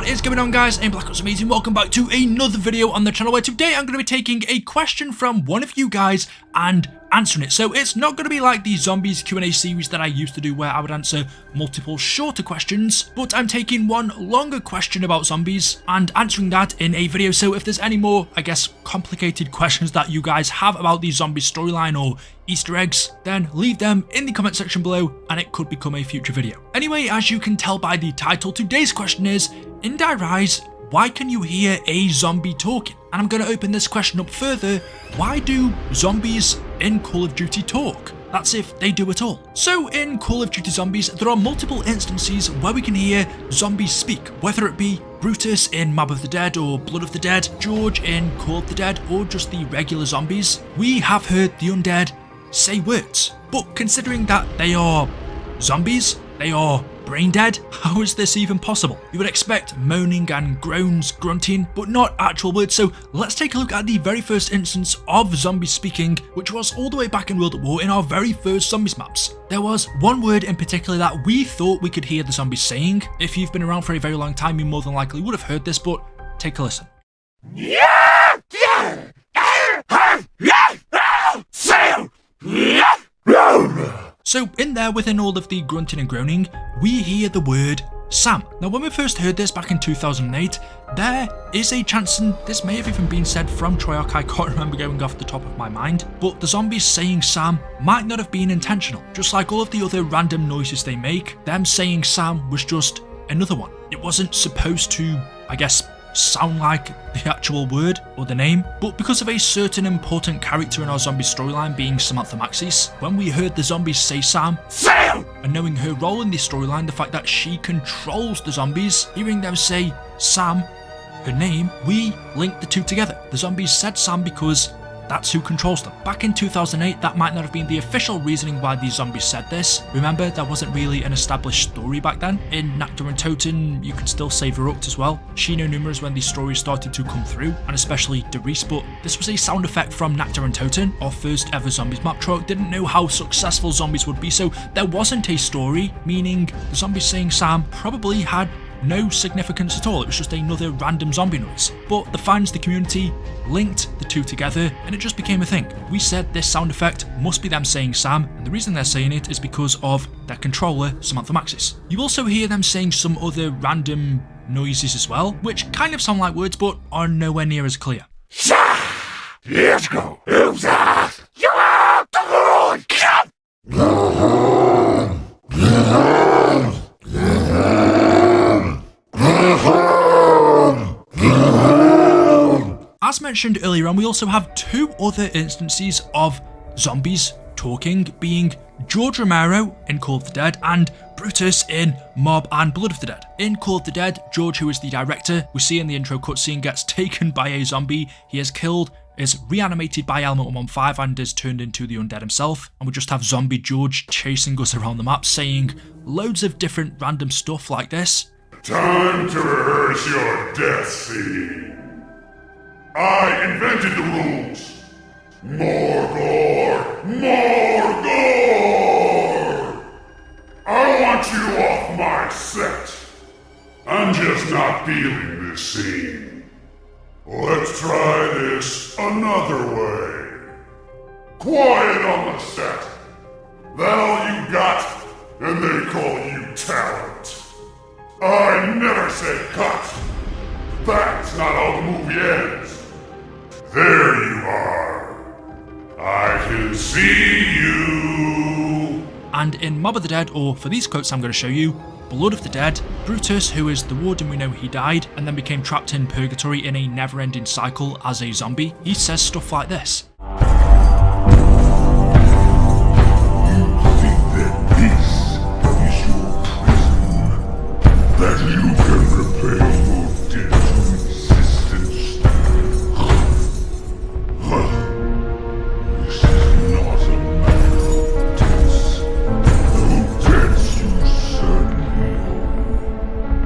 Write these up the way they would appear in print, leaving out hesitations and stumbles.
What is going on, guys? I'm Black Ops Amazing. Welcome back to another video on the channel where today I'm going to be taking a question from one of you guys and answering it. So it's not going to be like the zombies Q&A series that I used to do where I would answer multiple shorter questions, but I'm taking one longer question about zombies and answering that in a video. So if there's any more, I guess, complicated questions that you guys have about the zombie storyline or Easter eggs, then leave them in the comment section below and it could become a future video. Anyway, as you can tell by the title, today's question is, in Die Rise, why can you hear a zombie talking? And I'm going to open this question up further. Why do zombies in Call of Duty talk? That's if they do at all. So in Call of Duty Zombies, there are multiple instances where we can hear zombies speak, whether it be Brutus in Mob of the Dead or Blood of the Dead, George in Call of the Dead, or just the regular zombies. We have heard the undead say words, but considering that they are zombies, they are brain dead, how is this even possible? You would expect moaning and groans, grunting, but not actual words. So let's take a look at the very first instance of zombies speaking, which was all the way back in World at War in our very first zombies maps. There was one word in particular that we thought we could hear the zombies saying. If you've been around for a very long time, you more than likely would have heard this, but take a listen. So in there, within all of the grunting and groaning, we hear the word Sam. Now when we first heard this back in 2008, there is a chance, and this may have even been said from Treyarch, I can't remember going off the top of my mind, but the zombies saying Sam might not have been intentional. Just like all of the other random noises they make, them saying Sam was just another one. It wasn't supposed to, I guess, sound like the actual word or the name, but because of a certain important character in our zombie storyline being Samantha Maxis, when we heard the zombies say Sam, and knowing her role in the storyline, the fact that she controls the zombies, hearing them say Sam, her name, we linked the two together. The zombies said Sam because that's who controls them. Back in 2008, that might not have been the official reasoning why these zombies said this. Remember, there wasn't really an established story back then. In Nacta and Toten, you can still say Verrucht as well. She no numerous when these stories started to come through, and especially Derice, but this was a sound effect from Nacta and Toten, our first ever zombies map. Treyarch didn't know how successful zombies would be, so there wasn't a story, meaning the zombies saying Sam probably had no significance at all. It was just another random zombie noise. But the fans, the community, linked the two together and it just became a thing. We said this sound effect must be them saying Sam, and the reason they're saying it is because of their controller, Samantha Maxis. You also hear them saying some other random noises as well, which kind of sound like words but are nowhere near as clear. Let's go. You are the As mentioned earlier on, we also have two other instances of zombies talking, being George Romero in Call of the Dead and Brutus in Mob and Blood of the Dead. In Call of the Dead, George, who is the director, we see in the intro cutscene, gets taken by a zombie. He is killed, is reanimated by Element 115 and is turned into the undead himself. And we just have zombie George chasing us around the map, saying loads of different random stuff like this. Time to rehearse your death scene. I invented the rules. More gore! More gore! I want you off my set. I'm just not feeling this scene. Let's try this another way. Quiet on the set. That all you got? And they call you talent. I never said cut. That's not how the movie ends. There you are. I can see you. And in Mob of the Dead, or for these quotes I'm going to show you, Blood of the Dead, Brutus, who is the warden, we know he died and then became trapped in purgatory in a never-ending cycle as a zombie, he says stuff like this. You think that this is your prison? That you can repay your debt to existence? This is not a matter of debts, though debts you certainly owe.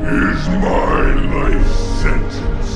This is my life sentence.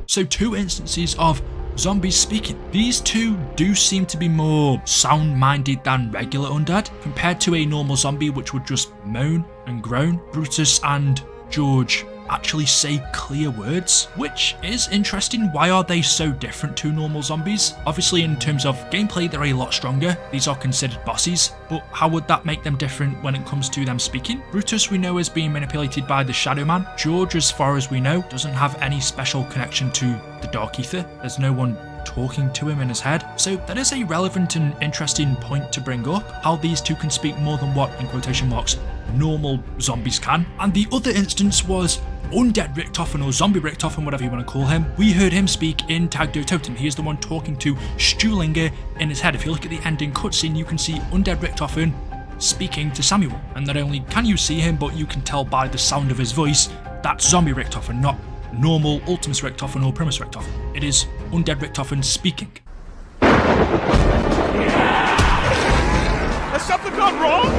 So two instances of zombies speaking. These two do seem to be more sound-minded than regular undead, compared to a normal zombie which would just moan and groan. Brutus and George actually say clear words, which is interesting. Why are they so different to normal zombies? Obviously, in terms of gameplay, they're a lot stronger. These are considered bosses, but how would that make them different when it comes to them speaking? Brutus, we know, is being manipulated by the Shadow Man. George, as far as we know, doesn't have any special connection to the Dark Ether. There's no one talking to him in his head. So that is a relevant and interesting point to bring up, how these two can speak more than what, in quotation marks, normal zombies can. And the other instance was Undead Richtofen, or Zombie Richtofen, whatever you want to call him. We heard him speak in Tag der Toten. He is the one talking to Stuhlinger in his head. If you look at the ending cutscene, you can see Undead Richtofen speaking to Samuel. And not only can you see him, but you can tell by the sound of his voice, that's Zombie Richtofen, not normal Ultimus Richtofen or Primus Richtofen. It is Undead Richtofen speaking. Has something gone wrong?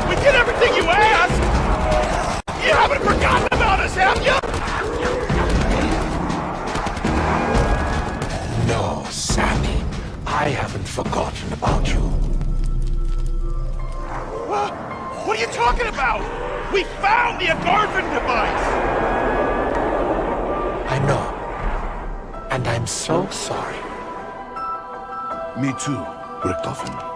We did everything you asked! You haven't forgotten about us, have you? No, Sammy. I haven't forgotten about you. What are you talking about? We found the Agarvan device! I know. And I'm so sorry. Me too, Richtofen.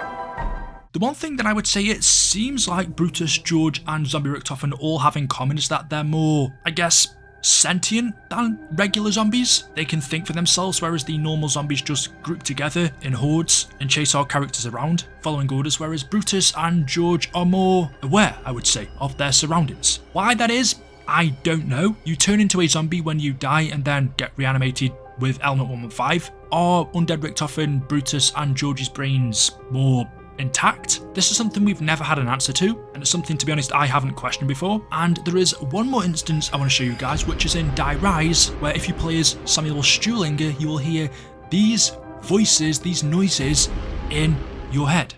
The one thing that I would say it seems like Brutus, George and Zombie Richtofen all have in common is that they're more, I guess, sentient than regular zombies. They can think for themselves, whereas the normal zombies just group together in hordes and chase our characters around, following orders, whereas Brutus and George are more aware, I would say, of their surroundings. Why that is, I don't know. You turn into a zombie when you die and then get reanimated with element 115. Are Undead Richtofen, Brutus and George's brains more intact? This is something we've never had an answer to, and it's something, to be honest, I haven't questioned before. And there is one more instance I want to show you guys, which is in Die Rise, where if you play as Samuel Stuhlinger, you will hear these voices, these noises in your head.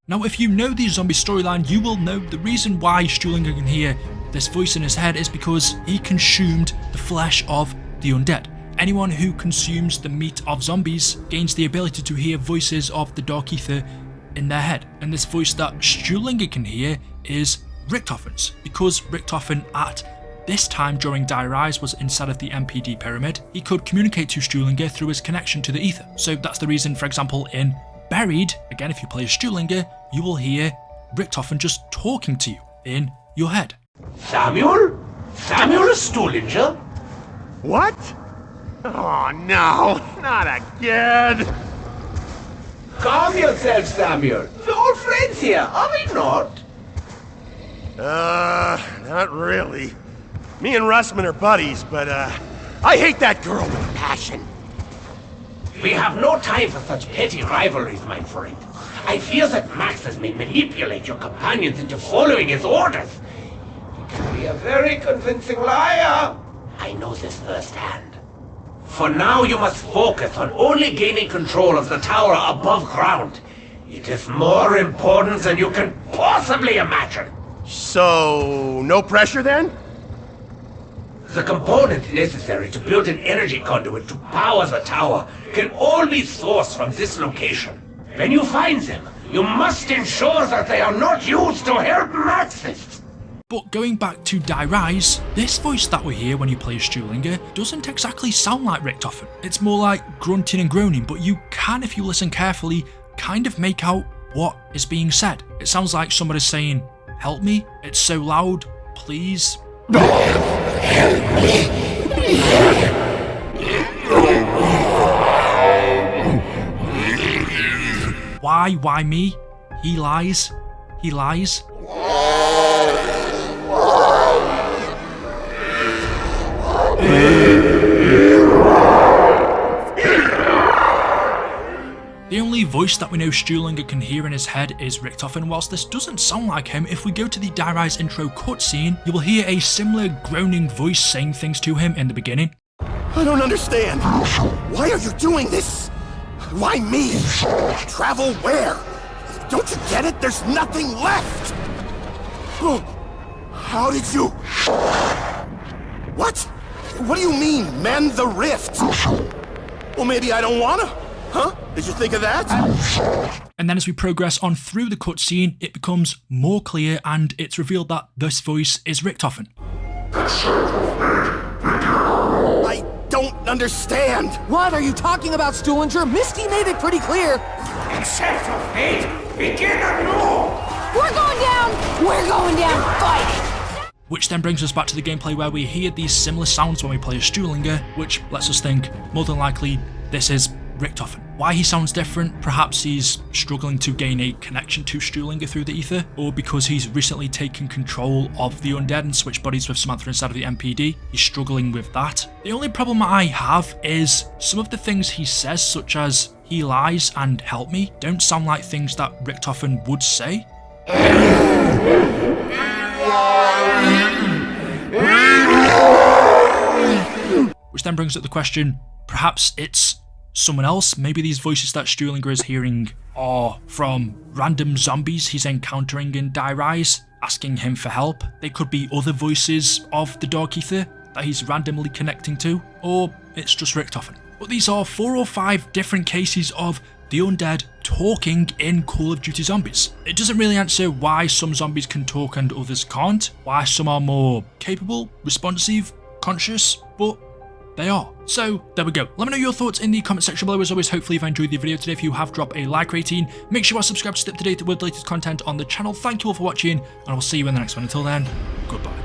Now, if you know the zombie storyline, you will know the reason why Stuhlinger can hear this voice in his head is because he consumed the flesh of the undead. Anyone who consumes the meat of zombies gains the ability to hear voices of the Dark Ether in their head. And this voice that Stuhlinger can hear is Richtofen's, because Richtofen at this time during Die Rise was inside of the MPD pyramid. He could communicate to Stuhlinger through his connection to the ether. So that's the reason, for example, in Buried, again, if you play as Stuhlinger, you will hear Richtofen just talking to you in your head. Samuel? Samuel Stuhlinger? What? Oh no, not again! Calm yourself, Samuel. We're all friends here, are we not? Not really. Me and Russman are buddies, but I hate that girl with a passion. We have no time for such petty rivalries, my friend. I fear that Maxis may manipulate your companions into following his orders. He can be a very convincing liar. I know this firsthand. For now, you must focus on only gaining control of the tower above ground. It is more important than you can possibly imagine. So, no pressure then? The component necessary to build an energy conduit to power the tower can all be sourced from this location. When you find them, you must ensure that they are not used to help Maxis. But going back to Die Rise, this voice that we hear when you play Stuhlinger doesn't exactly sound like Richtofen. It's more like grunting and groaning, but you can, if you listen carefully, kind of make out what is being said. It sounds like somebody's saying, "Help me, it's so loud, please." Why me? He lies. He lies. The only voice that we know Stuhlinger can hear in his head is Richtofen. Whilst this doesn't sound like him, if we go to the Die Rise intro cutscene, you will hear a similar groaning voice saying things to him in the beginning. I don't understand. Why are you doing this? Why me? Travel where? Don't you get it? There's nothing left! Oh, how did you... What? What do you mean, mend the rift? Well, maybe I don't wanna. Huh? Did you think of that? And then as we progress on through the cutscene, it becomes more clear and it's revealed that this voice is Richtofen. I don't understand. What are you talking about, Stuhlinger? Misty made it pretty clear. Accept your fate. Begin anew. We're going down! We're going down! Fight! Which then brings us back to the gameplay where we hear these similar sounds when we play as Stuhlinger, which lets us think, more than likely, this is Richtofen. Why he sounds different? Perhaps he's struggling to gain a connection to Stuhlinger through the ether, or because he's recently taken control of the undead and switched bodies with Samantha inside of the MPD. He's struggling with that. The only problem I have is some of the things he says, such as "he lies" and "help me," don't sound like things that Richtofen would say. Which then brings up the question, perhaps it's someone else. Maybe these voices that Stuhlinger is hearing are from random zombies he's encountering in Die Rise, asking him for help. They could be other voices of the Dark Ether that he's randomly connecting to, or it's just Richtofen. But these are 4 or 5 different cases of the undead talking in Call of Duty Zombies. It doesn't really answer why some zombies can talk and others can't, why some are more capable, responsive, conscious, but they are. So there we go. Let me know your thoughts in the comment section below. As always, hopefully you've enjoyed the video today. If you have, drop a like rating. Make sure you are subscribed to stay up to date with the latest content on the channel. Thank you all for watching, and I will see you in the next one. Until then, goodbye.